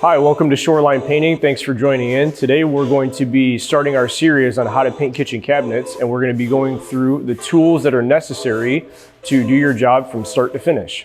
Hi, welcome to Shoreline Painting. Thanks for joining in. Today we're going to be starting our series on how to paint kitchen cabinets, and we're going to be going through the tools that are necessary to do your job from start to finish.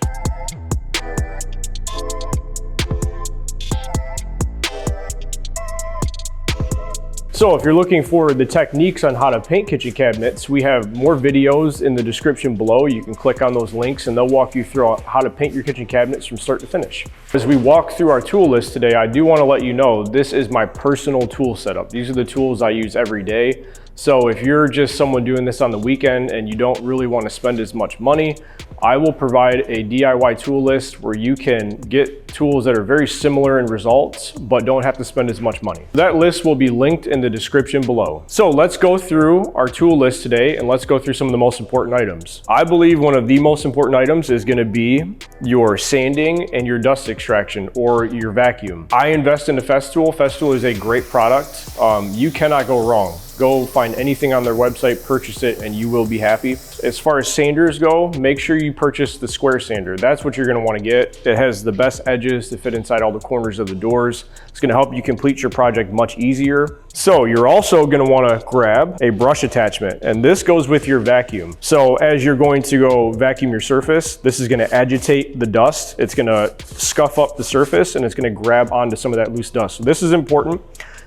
So if you're looking for the techniques on how to paint kitchen cabinets, we have more videos in the description below. You can click on those links and they'll walk you through how to paint your kitchen cabinets from start to finish. As we walk through our tool list today, I do want to let you know this is my personal tool setup. These are the tools I use every day. So if you're just someone doing this on the weekend and you don't really want to spend as much money, I will provide a DIY tool list where you can get tools that are very similar in results, but don't have to spend as much money. That list will be linked in the description below. So let's go through our tool list today and let's go through some of the most important items. I believe one of the most important items is going to be your sanding and your dust extraction or your vacuum. I invest in the Festool. Festool is a great product. You cannot go wrong. Go find anything on their website, purchase it, and you will be happy. As far as sanders go, make sure you purchase the Square Sander. That's what you're gonna wanna get. It has the best edges to fit inside all the corners of the doors. It's gonna help you complete your project much easier. So you're also gonna wanna grab a brush attachment, and this goes with your vacuum. So as you're going to go vacuum your surface, this is gonna agitate the dust. It's gonna scuff up the surface, and it's gonna grab onto some of that loose dust. So this is important.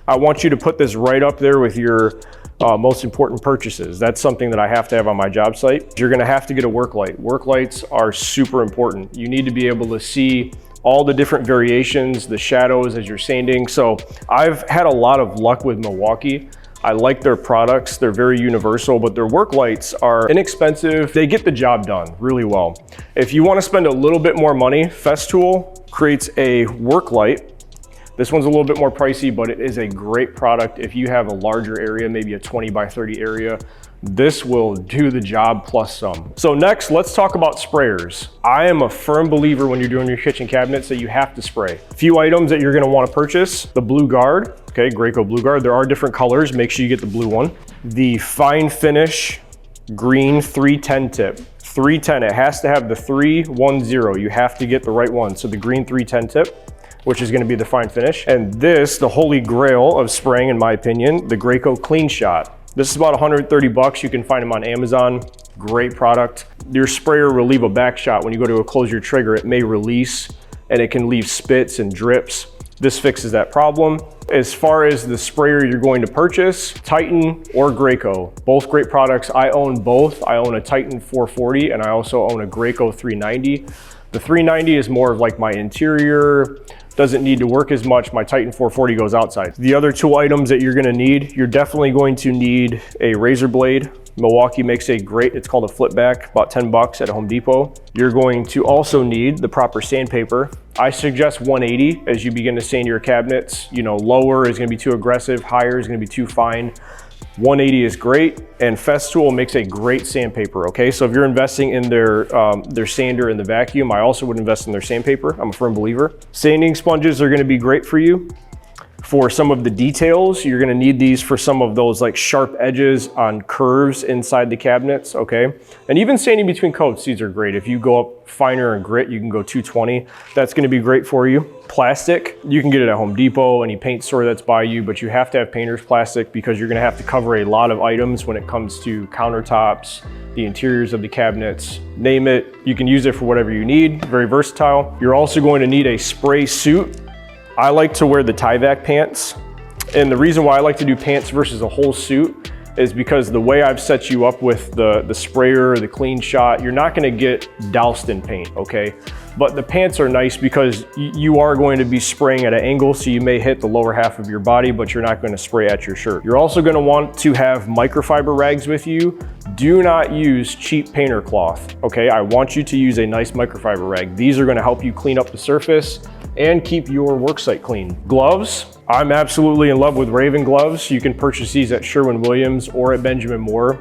I want you to put this right up there with your most important purchases. That's something that I have to have on my job site. You're gonna have to get a Worklight. Worklights are super important. You need to be able to see all the different variations, the shadows as you're sanding. So I've had a lot of luck with Milwaukee. I like their products. They're very universal, but their Worklights are inexpensive. They get the job done really well. If you wanna spend a little bit more money, Festool creates a Worklight. This one's a little bit more pricey, but it is a great product. If you have a larger area, maybe a 20 by 30 area, this will do the job plus some. So next, let's talk about sprayers. I am a firm believer when you're doing your kitchen cabinets that you have to spray. A few items that you're gonna wanna purchase: the blue guard, okay, Graco blue guard. There are different colors, make sure you get the blue one. The fine finish green 310 tip. 310, it has to have the 310. You have to get the right one. So the green 310 tip, which is gonna be the fine finish. And this, the holy grail of spraying in my opinion, the Graco Cleanshot. This is about 130 bucks. You can find them on Amazon. Great product. Your sprayer will leave a back shot. When you go to close your trigger, it may release and it can leave spits and drips. This fixes that problem. As far as the sprayer you're going to purchase, Titan or Graco, both great products. I own both. I own a Titan 440 and I also own a Graco 390. The 390 is more of like my interior, doesn't need to work as much. My Titan 440 goes outside. The other tool items that you're gonna need, you're definitely going to need a razor blade. Milwaukee makes a great, it's called a Flipback, about 10 bucks at Home Depot. You're going to also need the proper sandpaper. I suggest 180 as you begin to sand your cabinets. You know, lower is gonna be too aggressive, higher is gonna be too fine. 180 is great, and Festool makes a great sandpaper, okay? So if you're investing in their sander and the vacuum, I also would invest in their sandpaper. I'm a firm believer. Sanding sponges are gonna be great for you. For some of the details, you're gonna need these for some of those like sharp edges on curves inside the cabinets, okay? And even sanding between coats, these are great. If you go up finer in grit, you can go 220. That's gonna be great for you. Plastic, you can get it at Home Depot, any paint store that's by you, but you have to have painter's plastic because you're gonna have to cover a lot of items when it comes to countertops, the interiors of the cabinets, name it. You can use it for whatever you need, very versatile. You're also going to need a spray suit. I like to wear the Tyvek pants. And the reason why I like to do pants versus a whole suit is because the way I've set you up with the sprayer, the Cleanshot, you're not gonna get doused in paint, okay? But the pants are nice because you are going to be spraying at an angle, so you may hit the lower half of your body, but you're not gonna spray at your shirt. You're also gonna want to have microfiber rags with you. Do not use cheap painter cloth, okay? I want you to use a nice microfiber rag. These are gonna help you clean up the surface and keep your worksite clean. Gloves, I'm absolutely in love with Raven gloves. You can purchase these at Sherwin-Williams or at Benjamin Moore.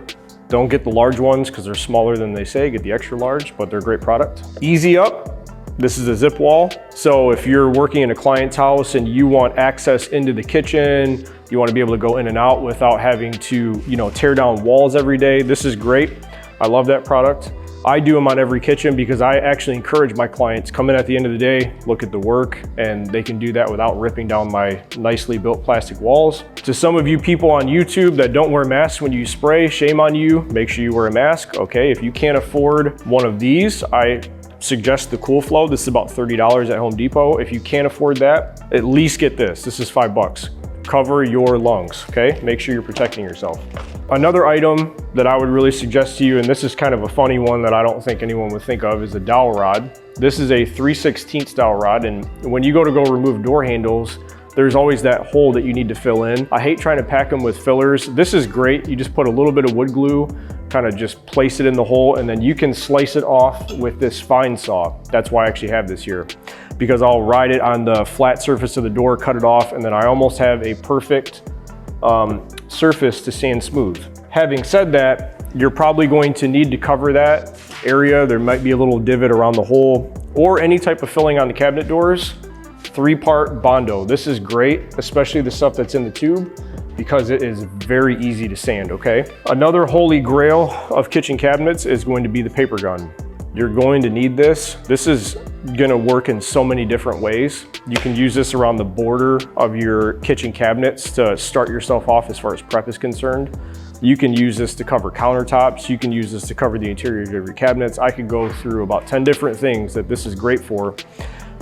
Don't get the large ones because they're smaller than they say, get the extra large, but they're a great product. Easy Up, this is a zip wall. So if you're working in a client's house and you want access into the kitchen, you want to be able to go in and out without having to, tear down walls every day, this is great. I love that product. I do them on every kitchen because I actually encourage my clients come in at the end of the day, look at the work, and they can do that without ripping down my nicely built plastic walls. To some of you people on YouTube that don't wear masks when you spray, shame on you. Make sure you wear a mask. Okay, if you can't afford one of these, I suggest the Cool Flow. This is about $30 at Home Depot. If you can't afford that, at least get this. This is $5. Cover your lungs, okay? Make sure you're protecting yourself. Another item that I would really suggest to you, and this is kind of a funny one that I don't think anyone would think of, is a dowel rod. This is a 3/16 dowel rod, and when you go remove door handles, there's always that hole that you need to fill in. I hate trying to pack them with fillers. This is great. You just put a little bit of wood glue, kind of just place it in the hole, and then you can slice it off with this fine saw. That's why I actually have this here, because I'll ride it on the flat surface of the door, cut it off, and then I almost have a perfect surface to sand smooth. Having said that, you're probably going to need to cover that area. There might be a little divot around the hole or any type of filling on the cabinet doors. 3-part Bondo. This is great, especially the stuff that's in the tube, because it is very easy to sand, okay? Another holy grail of kitchen cabinets is going to be the paper gun. You're going to need this. This is gonna work in so many different ways. You can use this around the border of your kitchen cabinets to start yourself off as far as prep is concerned. You can use this to cover countertops. You can use this to cover the interior of your cabinets. I could go through about 10 different things that this is great for.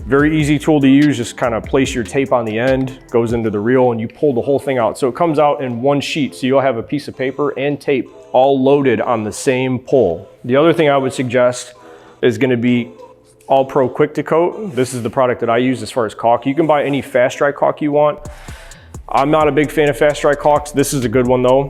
Very easy tool to use. Just kind of place your tape on the end, goes into the reel, and you pull the whole thing out. So it comes out in one sheet. So you'll have a piece of paper and tape all loaded on the same pull. The other thing I would suggest is gonna be AllPro Quick to Coat. This is the product that I use as far as caulk. You can buy any fast dry caulk you want. I'm not a big fan of fast dry caulks. This is a good one though.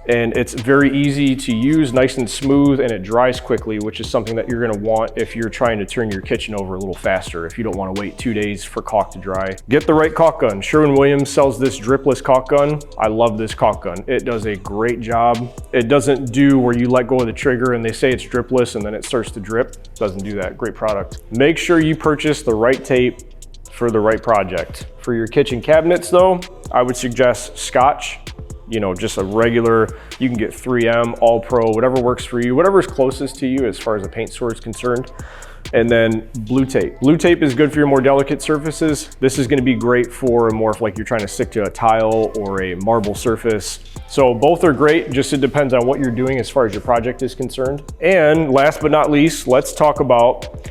And it's very easy to use, nice and smooth, and it dries quickly, which is something that you're gonna want if you're trying to turn your kitchen over a little faster, if you don't wanna wait 2 days for caulk to dry. Get the right caulk gun. Sherwin-Williams sells this dripless caulk gun. I love this caulk gun. It does a great job. It doesn't do where you let go of the trigger and they say it's dripless and then it starts to drip. It doesn't do that. Great product. Make sure you purchase the right tape for the right project. For your kitchen cabinets though, I would suggest Scotch. You know, just a regular, you can get 3M, AllPro, whatever works for you, whatever's closest to you as far as a paint store is concerned. And then blue tape. Blue tape is good for your more delicate surfaces. This is gonna be great for more if like you're trying to stick to a tile or a marble surface. So both are great, just it depends on what you're doing as far as your project is concerned. And last but not least, let's talk about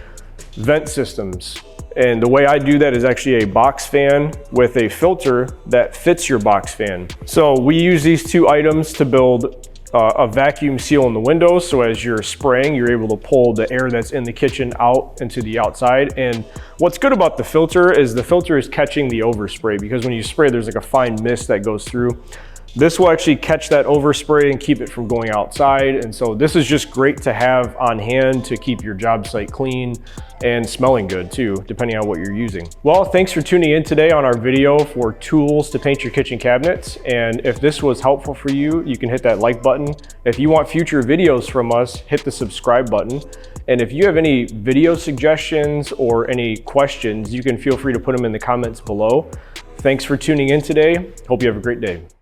vent systems. And the way I do that is actually a box fan with a filter that fits your box fan. So we use these two items to build a vacuum seal in the windows. So as you're spraying, you're able to pull the air that's in the kitchen out into the outside. And what's good about the filter is catching the overspray, because when you spray, there's like a fine mist that goes through. This will actually catch that overspray and keep it from going outside. And so this is just great to have on hand to keep your job site clean and smelling good too, depending on what you're using. Well, thanks for tuning in today on our video for tools to paint your kitchen cabinets. And if this was helpful for you, you can hit that like button. If you want future videos from us, hit the subscribe button. And if you have any video suggestions or any questions, you can feel free to put them in the comments below. Thanks for tuning in today. Hope you have a great day.